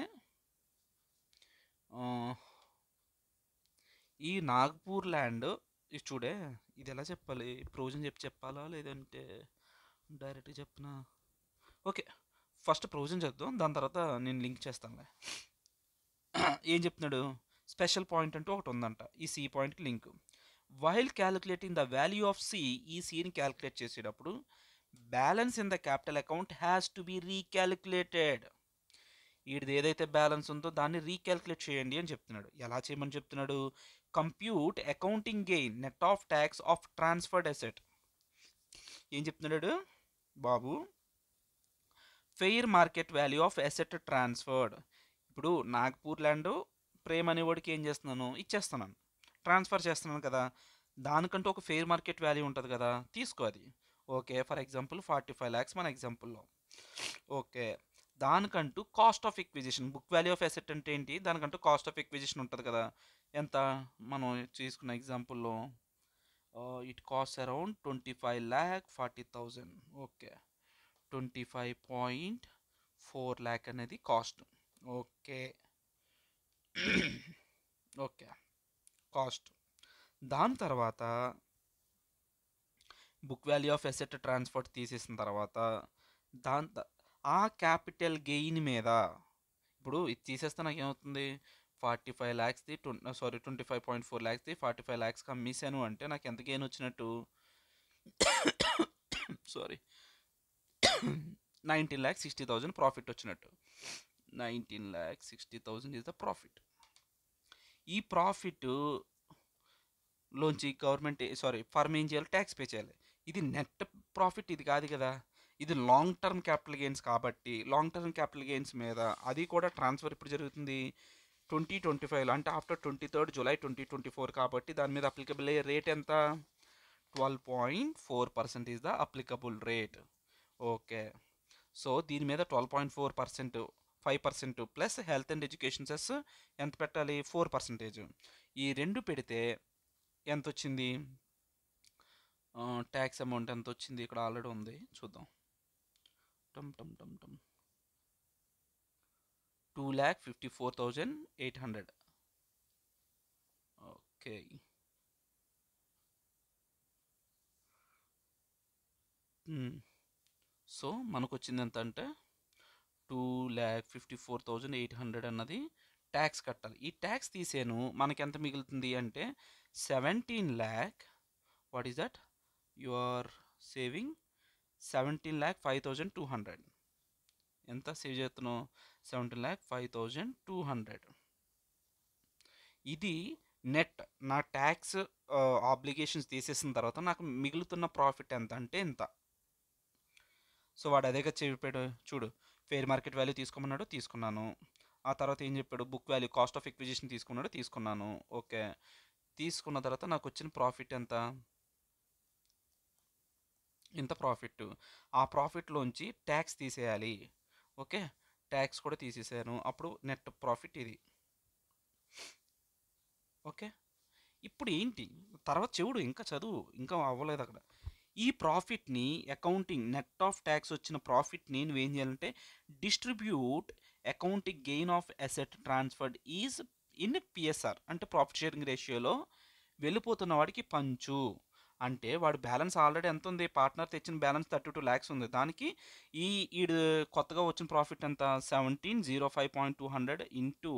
ఈ నాగపూర్ ల్యాండ్, ఇది చూడే, ఇది ఎలా చెప్పాలి? ప్రొవిజన్ చెప్పాలా లేదంటే డైరెక్ట్గా చెప్పినా? ఓకే, ఫస్ట్ ప్రొవిజన్ చెప్దాం, దాని తర్వాత నేను లింక్ చేస్తానులే. ఏం చెప్తున్నాడు? స్పెషల్ పాయింట్ అంటూ ఒకటి ఉందంట ఈ సి పాయింట్కి link. While calculating the value of C, ఈ సిని క్యాలిక్యులేట్ చేసేటప్పుడు balance in the capital account has to be recalculated. వీడిది ఏదైతే బ్యాలెన్స్ ఉందో దాన్ని రీక్యాలిక్యులేట్ చేయండి అని చెప్తున్నాడు. ఎలా చేయమని చెప్తున్నాడు? Compute accounting gain net of tax of transferred asset. ఏం చెప్తున్నాడు బాబు? Fair market value of asset transferred. ఇప్పుడు నాగపూర్ ల్యాండ్ ప్రేమ్ అనేవాడికి ఏం చేస్తున్నాను? ఇచ్చేస్తున్నాను, ట్రాన్స్ఫర్ చేస్తున్నాను కదా, దానికంటూ ఒక ఫెయిర్ మార్కెట్ వాల్యూ ఉంటుంది కదా, తీసుకో అది. ఓకే, ఫర్ ఎగ్జాంపుల్ 45 lakhs మన ఎగ్జాంపుల్లో. ఓకే, దానికంటూ cost of acquisition, book value of asset అంటే ఏంటి, దానికంటూ కాస్ట్ ఆఫ్ ఎక్విజిషన్ ఉంటుంది కదా. ఎంత? మనం తీసుకున్న ఎగ్జాంపుల్లో it cost around 25,40,000. Okay, 25.4 lakh అనేది కాస్ట్. ఓకే. Okay, cost. దాని తర్వాత book value of asset transfer తీసేసిన తర్వాత ఆ క్యాపిటల్ గెయిన్ మీద, ఇప్పుడు ఇది తీసేస్తే నాకు ఏమవుతుంది? 45 lakhsది 25.4 lakhsది 45 lakhsకి అమ్మేశాను అంటే నాకు ఎంత గెయిన్ వచ్చినట్టు? సారీ 19,60,000 ప్రాఫిట్ వచ్చినట్టు. 19,60,000 ఈజ్ ద ప్రాఫిట్. ఈ ప్రాఫిట్ లోంచి గవర్నమెంట్ ఫర్మ్ ఏం చేయాలి? ట్యాక్స్ పే చేయాలి. ఇది నెట్ ప్రాఫిట్, ఇది కాదు కదా, ఇది లాంగ్ టర్మ్ క్యాపిటల్ గెయిన్స్ కాబట్టి లాంగ్ టర్మ్ క్యాపిటల్ గెయిన్స్ మీద అది కూడా ట్రాన్స్ఫర్ ఇప్పుడు జరుగుతుంది 2025లో, అంటే ఆఫ్టర్ 23rd July 2024 కాబట్టి దాని మీద అప్లికబుల్ అయ్యే రేట్ ఎంత? 12.4% is the applicable rate. Okay, so దీని మీద 12.4%, 5% plus health and education cess ఎంత పెట్టాలి? 4%. ఈ రెండు పెడితే ఎంత వచ్చింది? ట్యాక్స్ అమౌంట్ ఎంత వచ్చింది? ఇక్కడ ఆల్రెడీ ఉంది, చూద్దాం. 2,54,800. ఓకే, సో మనకు వచ్చింది ఎంత అంటే 2,54,800 అన్నది ట్యాక్స్ కట్టాలి. ఈ ట్యాక్స్ తీసేను మనకి ఎంత మిగులుతుంది అంటే 17 lakh. What is that? You are saving 17,05,200. ఎంత సేవ్ చేస్తున్నావు? 17,05,200. ఇది నెట్ నా ట్యాక్స్ ఆబ్లిగేషన్స్ తీసేసిన తర్వాత నాకు మిగులుతున్న ప్రాఫిట్ ఎంత అంటే ఇంత. సో వాడు అదేగా చెప్పాడు చూడు, ఫెయిర్ మార్కెట్ వాల్యూ తీసుకోమన్నాడు, తీసుకున్నాను. ఆ తర్వాత ఏం చెప్పాడు? Book value, cost of acquisition తీసుకున్నాడు, తీసుకున్నాను. ఓకే, తీసుకున్న తర్వాత నాకు వచ్చిన ప్రాఫిట్ ఎంత? ఇంత ప్రాఫిట్. ఆ ప్రాఫిట్లోంచి ట్యాక్స్ తీసేయాలి. ఓకే, ట్యాక్స్ కూడా తీసేసాను, అప్పుడు నెట్ ప్రాఫిట్ ఇది. ఓకే, ఇప్పుడు ఏంటి తర్వాత చెవుడు, ఇంకా చదువు, ఇంకా అవ్వలేదు అక్కడ. ఈ ప్రాఫిట్ని అకౌంటింగ్ నెట్ ఆఫ్ ట్యాక్స్ వచ్చిన ప్రాఫిట్ని నువ్వేం చేయాలంటే distribute accounting gain of asset transferred is in PSR, అంటే ప్రాఫిట్ షేరింగ్ రేషియోలో వెళ్ళిపోతున్న వాడికి పంచు. అంటే వాడు బ్యాలెన్స్ ఆల్రెడీ ఎంత ఉంది? పార్ట్నర్ తెచ్చిన బ్యాలెన్స్ 32 lakhs ఉంది, దానికి ఈడు కొత్తగా వచ్చిన ప్రాఫిట్ ఎంత? 1705.200 ఇంటూ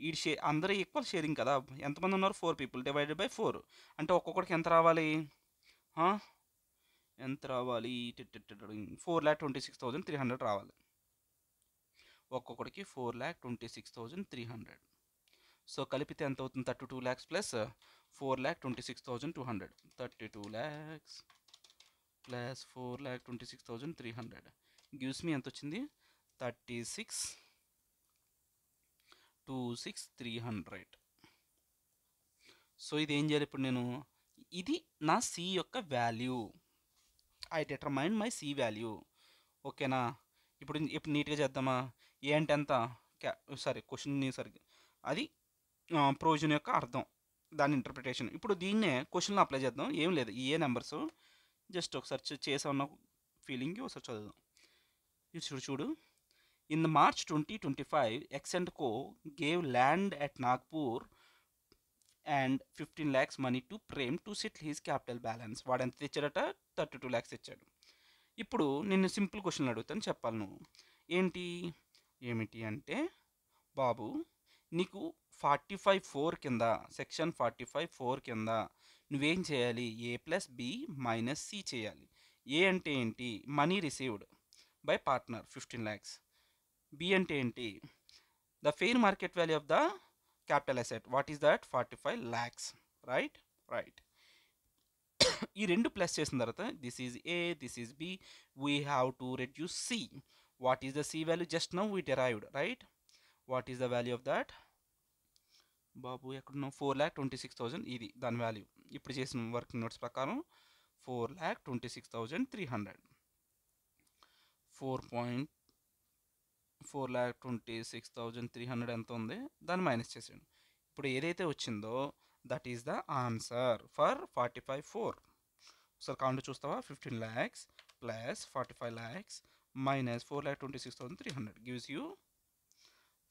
ఈ అందరూ ఈక్వల్ షేరింగ్ కదా, ఎంతమంది ఉన్నారు? 4 people డివైడెడ్ బై 4, అంటే ఒక్కొక్కడికి ఎంత రావాలి? ఎంత రావాలి? 4,26,300 రావాలి. ఒక్కొక్కడికి 4,26,300. సో కలిపితే ఎంత అవుతుంది? 32 lakhs plus 4,26,200. 32 lakhs plus 4,26,300 gives me ఎంత వచ్చింది? 36,26,300. సో ఇది ఏం చేయాలి ఇప్పుడు నేను? ఇది నా సి యొక్క value. I determine my C value. ఓకేనా? ఇప్పుడు నీట్గా చేద్దామా? ఏ అంటే ఎంత? సారీ క్వశ్చన్ సరిగ్గా అది ప్రొవిజన్ యొక్క అర్థం, దాని ఇంటర్ప్రిటేషన్. ఇప్పుడు దీన్నే క్వశ్చన్లో అప్లై చేద్దాం. ఏం లేదు, ఈ ఏ నెంబర్స్ జస్ట్ ఒకసారి చేసామన్న ఫీలింగ్కి ఒకసారి చదువుదాం. చూడు. In the March 2025, X and Co gave land at Nagpur and 15 lakhs money to Prem to settle his capital balance. వాడు ఎంత తెచ్చాడట? 32 lakhs తెచ్చాడు. ఇప్పుడు నిన్ను సింపుల్ క్వశ్చన్లు అడుగుతాను, చెప్పాలి నువ్వు. ఏమిటి అంటే, బాబు నీకు 45(4) కింద, సెక్షన్ 45(4) కింద నువ్వేం చేయాలి? A plus B minus C చేయాలి. ఏ అంటే ఏంటి? Money received by partner 15 lakhs. B అంటే ఏంటి? The fair market value of the capital asset. What is that? 45 lakhs. Right. ఈ రెండు ప్లస్ చేసిన తర్వాత this is A, this is B. We have to reduce C. What is the C value? Just now we derived, right? What is the value of that? బాబు ఎక్కడున్నావు? 4,26,000. ఇది దాని value. ఇప్పుడు చేసిన వర్కింగ్ నోట్స్ ప్రకారం 4,26,300. 4,26,300 ఎంత ఉంది? దాన్ని మైనస్ చేసాడు. ఇప్పుడు ఏదైతే వచ్చిందో that is the answer for 45(4). ఒకసారి కౌంట్ చూస్తావా? 15 lakhs plus 45 lakhs minus 4,26,300 gives you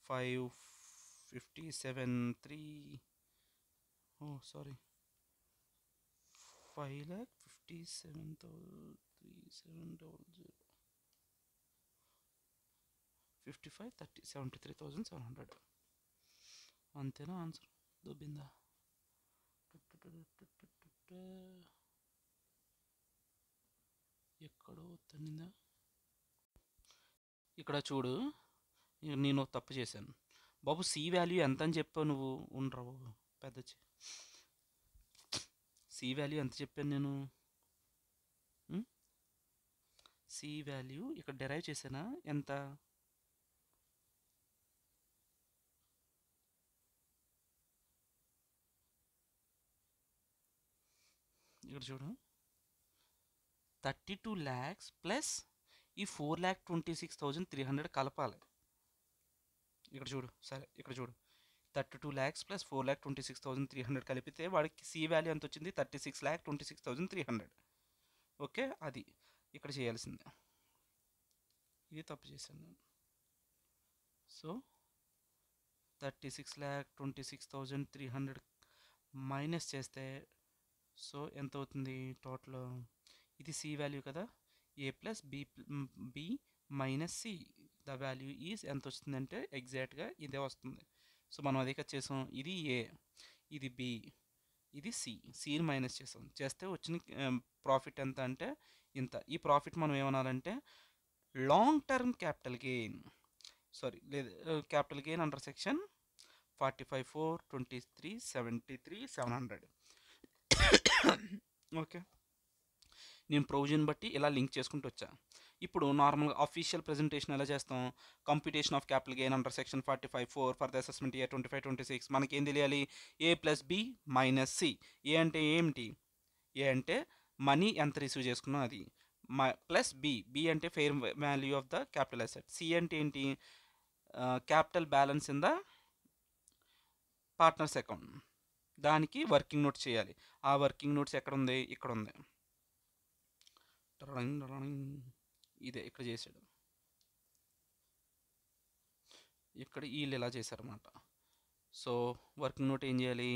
5,57,300. 5,57,300. 55, 30, 73,700. అంతేనా ఆన్సర్? దొబ్బిందా? ఎక్కడో తన్నిందా? ఇక్కడ చూడు, నేను తప్పు చేశాను బాబు. సి వాల్యూ ఎంత అని చెప్పావు నువ్వు? ఉండరావు పెద్ద. సి వాల్యూ ఎంత చెప్పాను నేను? సి వాల్యూ ఇక్కడ డెరైవ్ చేశానా? ఎంత? ఇక్కడ చూడు, 32 lakhs ప్లస్ ఈ 4,26,300 కలపాలి. ఇక్కడ చూడు, సరే ఇక్కడ చూడు, 32 lakhs ప్లస్ 4,26,300 కలిపితే వాడికి సి వాల్యూ ఎంత వచ్చింది? 36,26,300. ఓకే, అది ఇక్కడ చేయాల్సిందే. ఇది తప్పు చేశాను నేను. సో 36,26,300 మైనస్ చేస్తే సో ఎంత అవుతుంది టోటల్? ఇది సి వాల్యూ కదా, A plus B minus C. The value is ఎంత వస్తుందంటే ఎగ్జాక్ట్గా ఇదే వస్తుంది. సో మనం అదే కదా చేసాం. ఇది ఏ, ఇది బి, ఇది సిని మైనస్ చేస్తే వచ్చిన ప్రాఫిట్ ఎంత అంటే ఇంత. ఈ ప్రాఫిట్ మనం ఏమనాలంటే long term capital gain, sorry లేదు, capital gain under section 45(4), 23, 73, 700. Okay, నేను ప్రొవిజన్ బట్టి ఇలా లింక్ చేసుకుంటూ వచ్చా. ఇప్పుడు నార్మల్గా అఫీషియల్ ప్రెజెంటేషన్ ఎలా చేస్తాం? Computation of capital gain under section 45(4) for the assessment year 25-26. మనకి ఏం తెలియాలి? A plus B minus C. A అంటే ఏమిటి? ఏ అంటే మనీ ఎంత రిసీవ్ చేసుకున్నాం అది, ప్లస్ బి అంటే fair value of the capital asset. C అంటే ఏంటి? Capital balance in the partners account. దానికి వర్కింగ్ నోట్స్ చేయాలి. ఆ వర్కింగ్ నోట్స్ ఎక్కడ ఉంది? ఇక్కడ ఉంది. ఇదే ఇక్కడ చేశాడు. ఇక్కడ వీళ్ళు ఇలా చేశారన్నమాట. సో వర్కింగ్ నోట్ ఏం చేయాలి?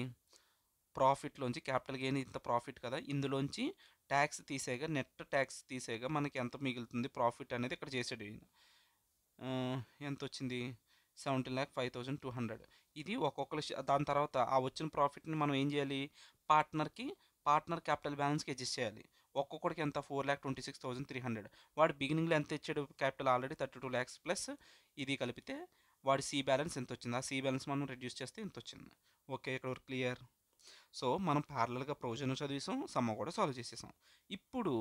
ప్రాఫిట్లోంచి క్యాపిటల్ గెయిన్ ఇంత ప్రాఫిట్ కదా, ఇందులోంచి ట్యాక్స్ తీసేగా, నెట్ ట్యాక్స్ తీసేగా మనకి ఎంత మిగులుతుంది ప్రాఫిట్ అనేది ఇక్కడ చేసాడు ఈయన. ఎంత వచ్చింది? 17,05,200. ఇది ఒక్కొక్కరు. దాని తర్వాత ఆ వచ్చిన ప్రాఫిట్ని మనం ఏం చేయాలి? పార్ట్నర్కి పార్ట్నర్ క్యాపిటల్ బ్యాలెన్స్కి అడ్జస్ట్ చేయాలి. ఒక్కొక్కడికి ఎంత 4,26,300. వాడు బిగినింగ్లో ఎంత ఇచ్చాడు క్యాపిటల్ ఆల్రెడీ 32 lakhs ప్లస్ ఇది కలిపితే వాడి సి బ్యాలెన్స్ ఎంత వచ్చింది, ఆ సి బ్యాలెన్స్ మనం రెడ్యూస్ చేస్తే ఎంత వచ్చింది. ఓకే, ఇక్కడ వరకు క్లియర్. సో మనం ప్యారలల్గా ప్రొవిజన్ చదివేసాం, సమ్మ కూడా సాల్వ్ చేసేసాం. ఇప్పుడు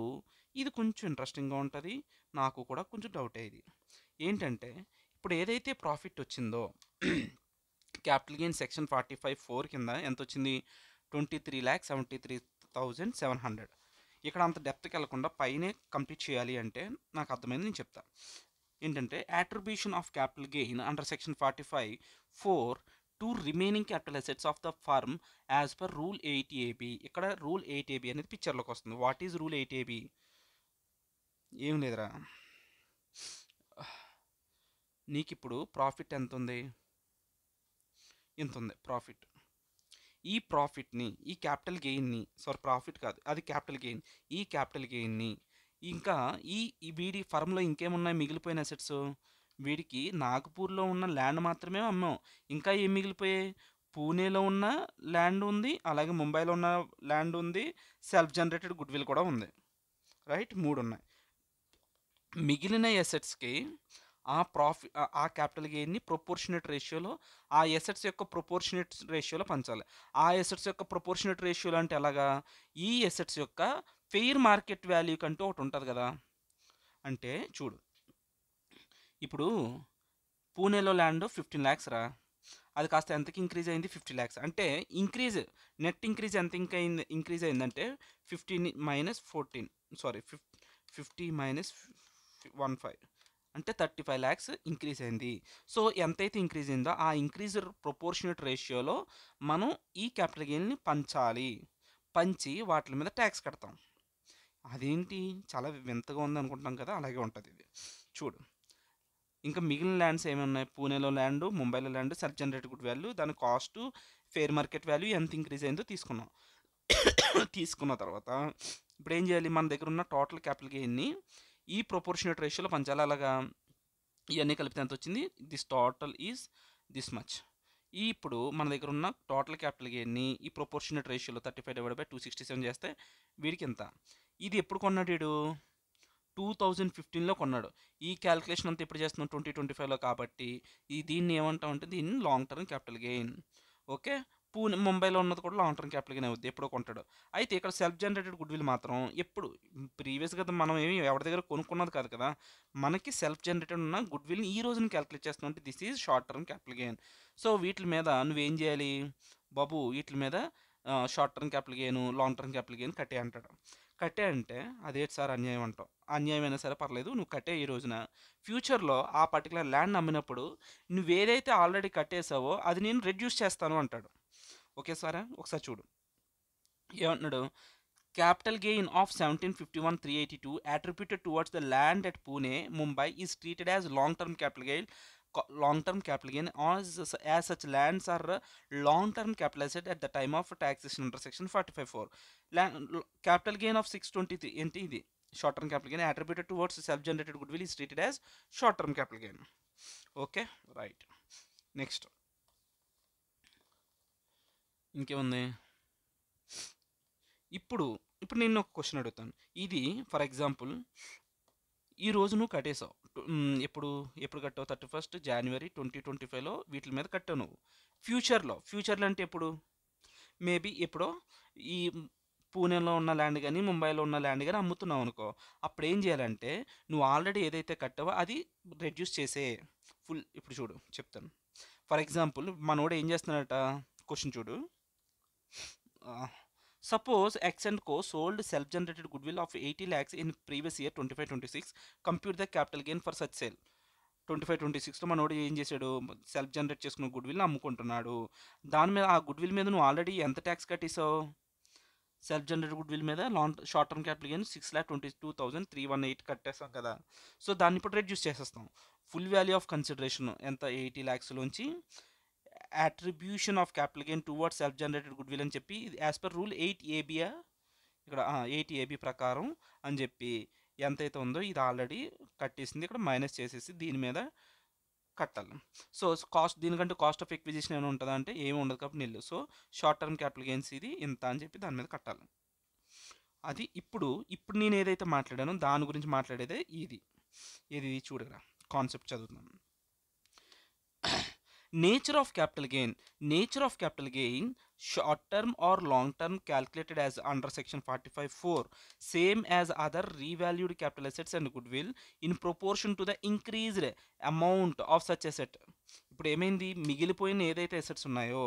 ఇది కొంచెం ఇంట్రెస్టింగ్గా ఉంటుంది, నాకు కూడా కొంచెం డౌట్ అయ్యేది ఏంటంటే, ఇప్పుడు ఏదైతే ప్రాఫిట్ వచ్చిందో క్యాపిటల్ గెయిన్ సెక్షన్ 45(4) కింద ఎంత వచ్చింది, 23,73,700. ఇక్కడ అంత డెప్త్కి వెళ్లకుండా పైనే కంప్లీట్ చేయాలి అంటే నాకు అర్థమైంది, నేను చెప్తా. ఏంటంటే attribution of capital gain under section 45(4) to remaining capital assets of the firm as per rule 8AB. ఇక్కడ రూల్ 8AB అనేది పిక్చర్లోకి వస్తుంది. What is rule 8AB? ఏం లేదురా, నీకు ఇప్పుడు ప్రాఫిట్ ఎంత ఉంది, ఇంత ఉంది ప్రాఫిట్. ఈ ప్రాఫిట్ని, ఈ క్యాపిటల్ గెయిన్ని, సారీ ప్రాఫిట్ కాదు అది క్యాపిటల్ గెయిన్, ఈ క్యాపిటల్ గెయిన్ని ఇంకా ఈ వీడి ఫర్మ్లో ఇంకేమున్నాయి మిగిలిపోయిన అసెట్స్, వీడికి నాగపూర్లో ఉన్న ల్యాండ్ మాత్రమే అమ్మాం, ఇంకా ఏం మిగిలిపోయాయి, పూణేలో ఉన్న ల్యాండ్ ఉంది, అలాగే ముంబైలో ఉన్న ల్యాండ్ ఉంది, సెల్ఫ్ జనరేటెడ్ గుడ్విల్ కూడా ఉంది, రైట్, 3 ఉన్నాయి. మిగిలిన అసెట్స్కి ఆ క్యాపిటల్ గెయిన్ని ప్రొపోర్షనేట్ రేషియోలో, ఆ ఎసెట్స్ యొక్క ప్రొపోర్షనేట్ రేషియోలో పంచాలి. ఆ ఎసెట్స్ యొక్క ప్రొపోర్షనేట్ రేషియోలో అంటే ఎలాగా, ఈ ఎసెట్స్ యొక్క ఫెయిర్ మార్కెట్ వాల్యూ కంటూ ఒకటి ఉంటుంది కదా. అంటే చూడు, ఇప్పుడు పూణేలో ల్యాండ్ 15 lakhs రా, అది కాస్త ఎంతకి ఇంక్రీజ్ అయింది, 50 lakhs. అంటే నెట్ ఇంక్రీజ్ ఎంత ఇంక్రీజ్ అయిందంటే 15 - 14, సారీ 50 - 15 అంటే 35 lakhs ఇంక్రీజ్ అయింది. సో ఎంతైతే ఇంక్రీజ్ అయిందో ఆ ఇంక్రీజ్ ప్రొపోర్షనేట్ రేషియోలో మనం ఈ క్యాపిటల్ గెయిన్ని పంచి వాటి మీద ట్యాక్స్ కడతాం. అదేంటి చాలా వింతగా ఉంది అనుకుంటాం కదా, అలాగే ఉంటుంది ఇది. చూడు, ఇంకా మిగిలిన ల్యాండ్స్ ఏమి ఉన్నాయి, పూణేలో ల్యాండ్, ముంబైలో land, self generated good value, దాని కాస్ట్, ఫెయిర్ మార్కెట్ వాల్యూ ఎంత ఇంక్రీజ్ అయిందో తీసుకున్నాం. తీసుకున్న తర్వాత ఇప్పుడు ఏం చేయాలి, మన దగ్గర ఉన్న టోటల్ క్యాపిటల్ గెయిన్ని ఈ ప్రొపోర్షనేట్ రేషియోలో పంచాలి. అలాగా ఇవన్నీ కలిపితే ఎంత వచ్చింది, this total is this much. ఇప్పుడు మన దగ్గర ఉన్న టోటల్ క్యాపిటల్ గెయిన్ని ఈ ప్రొపోర్షనేట్ రేషియోలో 35/267 చేస్తే వీడికి ఎంత. ఇది ఎప్పుడు కొన్నాడు వీడు, 2015లో కొన్నాడు. ఈ క్యాలిక్యులేషన్ అంతా ఎప్పుడు చేస్తున్నాం, 2025లో. కాబట్టి దీన్ని ఏమంటాం అంటే దీన్ని long term capital gain. Okay, ముంబైలో ఉన్నది కూడా లాంగ్ టర్మ్ క్యాపిటల్ గెయిన్ అవుద్ది, ఎప్పుడో కొంటాడు. అయితే ఇక్కడ సెల్ఫ్ జనరేటెడ్ గుడ్విల్ మాత్రం ఎప్పుడు ప్రీవియస్గా మనం ఏమి ఎవరి దగ్గర కొనుక్కున్నది కాదు కదా, మనకి సెల్ఫ్ జనరేటెడ్ ఉన్న గుడ్విల్ని ఈ రోజున క్యాలిక్యులేట్ చేస్తున్నాం అంటే this is short term capital gain. So వీటి మీద నువ్వేం చేయాలి బాబు, వీటి మీద short term capital gain, long term capital gain కట్టే అంటాడు. కట్టే అంటే అదేంటి సార్ అన్యాయం అంటావు, అన్యాయం అయినా సరే పర్లేదు, నువ్వు కట్టే ఈ రోజున ఫ్యూచర్లో ఆ పర్టికులర్ ల్యాండ్ అమ్మినప్పుడు నువ్వేదైతే ఆల్రెడీ కట్టేసావో అది నేను రెడ్యూస్ చేస్తాను అంటాడు. ఓకే సారా, ఒకసారి చూడు ఏమంటున్నాడు, capital gain of 1751,382 attributed towards the land at Pune, Mumbai is treated as long-term capital gain. Long-term capital gain as such lands are long-term capital asset at the time of taxation under section 45(4). Capital gain of 623 ఏంటి ఇది, short term capital gain attributed towards self-generated goodwill is treated as short-term capital gain. Okay right, next ఇంకేముంది. ఇప్పుడు నేను ఒక question అడుగుతాను. ఇది for example ఈ రోజు నువ్వు కట్టేసావు, ఎప్పుడు కట్టావు, 31st January 2025లో వీటి మీద కట్టావు నువ్వు. ఫ్యూచర్లో అంటే ఎప్పుడు, మేబీ ఎప్పుడో ఈ పూణేలో ఉన్న ల్యాండ్ కానీ ముంబైలో ఉన్న ల్యాండ్ కానీ అమ్ముతున్నావు అనుకో, అప్పుడు ఏం చేయాలంటే నువ్వు ఆల్రెడీ ఏదైతే కట్టావో అది రెడ్యూస్ చేసే ఫుల్. ఇప్పుడు చూడు చెప్తాను, ఫర్ ఎగ్జాంపుల్ మనోడు ఏం చేస్తున్నాడట, క్వశ్చన్ చూడు. Suppose X and Co sold self-generated goodwill of 80 lakhs in previous year 25-26. Compute the capital gain for such sale. 25-26లో మనోడు ఏం చేశాడు, సెల్ఫ్ జనరేట్ చేసుకున్న గుడ్విల్ని అమ్ముకుంటున్నాడు. దాని మీద, ఆ గుడ్విల్ మీద నువ్వు ఆల్రెడీ ఎంత ట్యాక్స్ కట్టేసావు, సెల్ఫ్ జనరేటెడ్ గుడ్విల్ మీద షార్ట్ టర్మ్ క్యాపిటల్ గెయిన్ 6,22,318 కట్టేస్తాం కదా. సో దాన్ని ఇప్పుడు రెడ్యూస్ చేసేస్తాం. ఫుల్ వాల్యూ ఆఫ్ కన్సిడరేషన్ ఎంత, 80 lakhsలోంచి attribution of capital gain towards self generated goodwill అని చెప్పి యాజ్ పర్ రూల్ 8AB, ఇక్కడ 8AB ప్రకారం అని చెప్పి ఎంతైతే ఉందో ఇది ఆల్రెడీ కట్టేసింది, ఇక్కడ మైనస్ చేసేసి దీని మీద కట్టాలి. సో కాస్ట్, దీనికంటే కాస్ట్ ఆఫ్ ఎక్విజిషన్ ఏమైనా ఉంటుందా అంటే ఏమి ఉండదు కాబట్టి nil. So short term capital gains ఇది ఇంత అని చెప్పి దాని మీద కట్టాలి. అది ఇప్పుడు నేను ఏదైతే మాట్లాడానో దాని గురించి మాట్లాడేదే ఇది. ఇది చూడరా కాన్సెప్ట్ చదువుతున్నాను. Nature of capital gain, short term or long term, calculated as under section 45(4), same as other revalued capital assets and goodwill in proportion to the increased amount of such asset. ఇప్పుడు ఏమైంది, మిగిలిపోయిన ఏదైతే assets ఉన్నాయో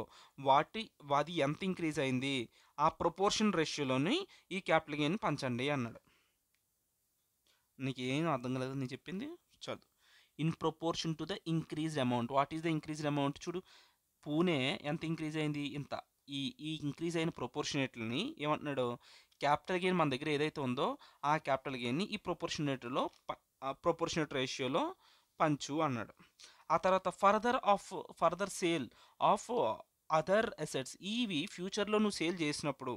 వాది ఎంత increase అయింది ఆ proportion రేషియోలోని ఈ క్యాపిటల్ గెయిన్ పంచండి అన్నాడు. నీకు ఏం అర్థం కాలేదు నేను చెప్పింది, చదువు. In proportion to the increased amount. What is the increased amount? చూడు, పూణే ఎంత ఇంక్రీజ్ అయింది, ఇంత. ఈ ఇంక్రీజ్ అయిన ప్రొపోర్షనేట్లని ఏమంటున్నాడు, క్యాపిటల్ గెయిన్ మన దగ్గర ఏదైతే ఉందో ఆ క్యాపిటల్ గెయిన్ని ఈ ప్రొపోర్షనేట్ రేషియోలో పంచు అన్నాడు. ఆ తర్వాత further sale of other assets. ఇవి ఫ్యూచర్లో నువ్వు సేల్ చేసినప్పుడు,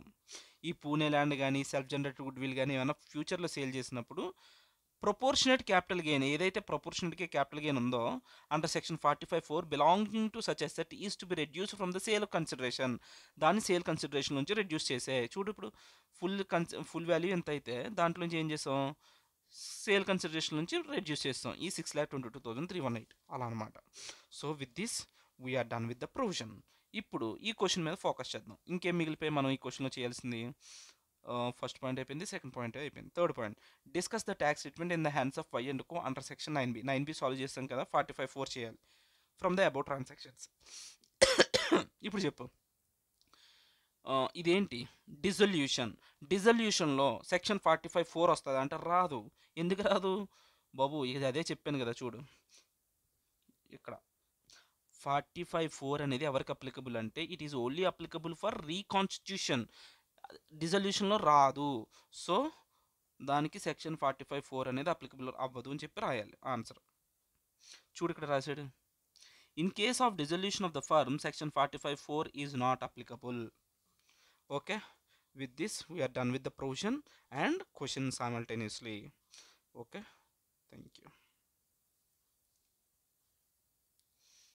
ఈ పూణే ల్యాండ్ కానీ సెల్ఫ్ జనరేటెడ్ గుడ్ విల్ కానీ ఏమైనా ఫ్యూచర్లో సేల్ చేసినప్పుడు ప్రొపోర్షనేట్ క్యాపిటల్ గెయిన్, ఏదైతే ప్రొపోర్షనేట్గా క్యాపిటల్ గెయిన్ ఉందో under section 45(4) belonging to such asset is to be reduce from the sale consideration. దాన్ని సేల్ కన్సిడరేషన్ నుంచి రెడ్యూస్ చేసే. చూడు, ఇప్పుడు ఫుల్ వాల్యూ ఎంత అయితే దాంట్లో నుంచి ఏం చేస్తాం, సేల్ కన్సిడరేషన్ నుంచి రెడ్యూస్ చేస్తాం. ఈ 6,22,318 అలా అనమాట. So with this we're done with the provision. ఇప్పుడు ఈ క్వశ్చన్ మీద ఫోకస్ చేద్దాం. ఇంకేం మిగిలిపోయి మనం ఈ క్వశ్చన్లో చేయాల్సింది, ఫస్ట్ పాయింట్ అయిపోయింది, సెకండ్ పాయింట్ అయిపోయింది. Third point, discuss the tax treatment in the hands of Y and co under section 9B. 9B solve చేస్తాం కదా, 45(4) చేయాలి ఫ్రమ్ ద అబౌట్ ట్రాన్సాక్షన్స్. ఇప్పుడు చెప్పు, ఇదేంటి డిజల్యూషన్లో సెక్షన్ 45(4) వస్తుంది అంటే రాదు. ఎందుకు రాదు బాబు? ఇది అదే చెప్పాను కదా, చూడు ఇక్కడ 45(4) అనేది ఎవరికి అప్లికబుల్ అంటే it is only applicable for reconstitution. డిజల్యూషన్లో రాదు. సో దానికి సెక్షన్ 45(4) అనేది అప్లికబుల్ అవ్వదు అని చెప్పి రాయాలి ఆన్సర్. చూడు ఇక్కడ రాశాడు, in case of dissolution of the firm section 45(4) is not applicable. Okay, with this we're done with the provision and question simultaneously. Okay, thank you.